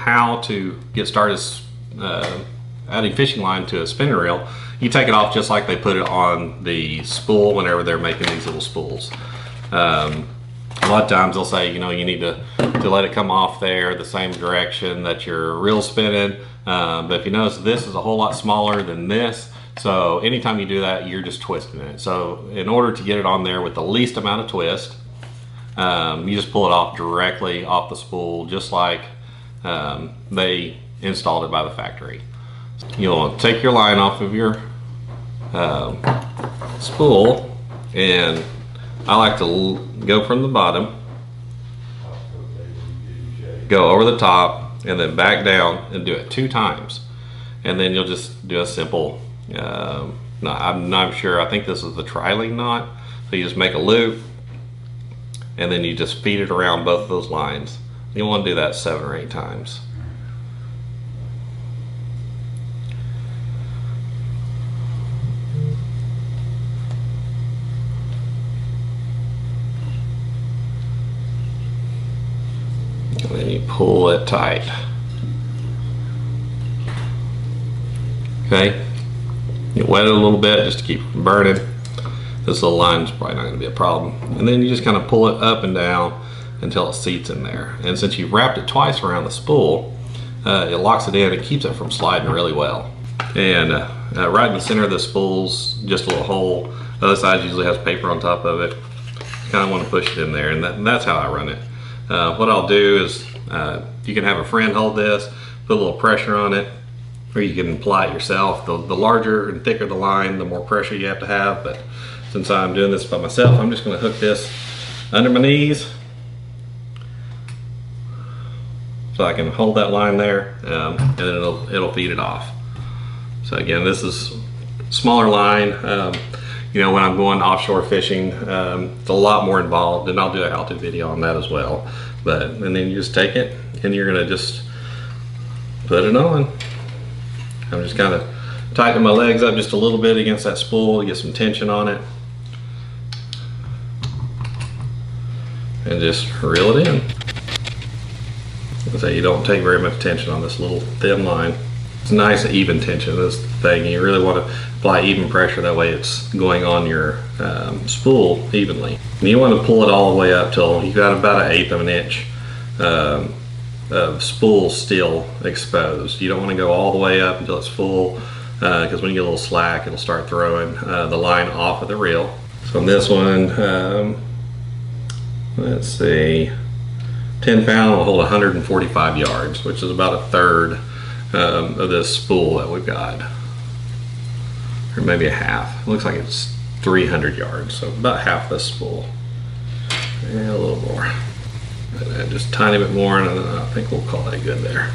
how to get started adding fishing line to a spinning reel, you take it off just like they put it on the spool whenever they're making these little spools. A lot of times they'll say, you know, you need to let it come off there the same direction that your reel's spinning. But if you notice, this is a whole lot smaller than this. So anytime you do that, you're just twisting it. So in order to get it on there with the least amount of twist, you just pull it off directly off the spool, just like they installed it by the factory. You'll take your line off of your spool, and I like to go from the bottom, go over the top, and then back down and do it 2 times. And then you'll just do a simple, I'm not sure, I think this is the tri-link knot. So you just make a loop, and then you just feed it around both of those lines. You want to do that 7 or 8 times. And then you pull it tight. Okay, you wet it a little bit just to keep it from burning. This little line is probably not going to be a problem. And then you just kind of pull it up and down until it seats in there. And since you've wrapped it twice around the spool, it locks it in and keeps it from sliding really well. And right in the center of the spool's just a little hole. The other side usually has paper on top of it. You kind of want to push it in there, and that's how I run it. What I'll do is, you can have a friend hold this, put a little pressure on it, or you can apply it yourself. The larger and thicker the line, the more pressure you have to have. But since I'm doing this by myself, I'm just going to hook this under my knees so I can hold that line there, and then it'll feed it off. So again, this is smaller line. You know, when I'm going offshore fishing, it's a lot more involved, and I'll do a how-to video on that as well. And then you just take it, and you're gonna just put it on. I'm just kind of tightening my legs up just a little bit against that spool to get some tension on it, and just reel it in. So you don't take very much tension on this little thin line. It's nice even tension, this thing. You really want to apply even pressure, that way it's going on your spool evenly. And you want to pull it all the way up till you've got about 1/8 of an inch of spool still exposed. You don't want to go all the way up until it's full, because when you get a little slack, it'll start throwing the line off of the reel. So on this one, let's see, 10 pound will hold 145 yards, which is about 1/3 of this spool that we've got, or maybe a half. It looks like it's 300 yards, so about half this spool, and a little more, and just a tiny bit more, and I think we'll call that good there.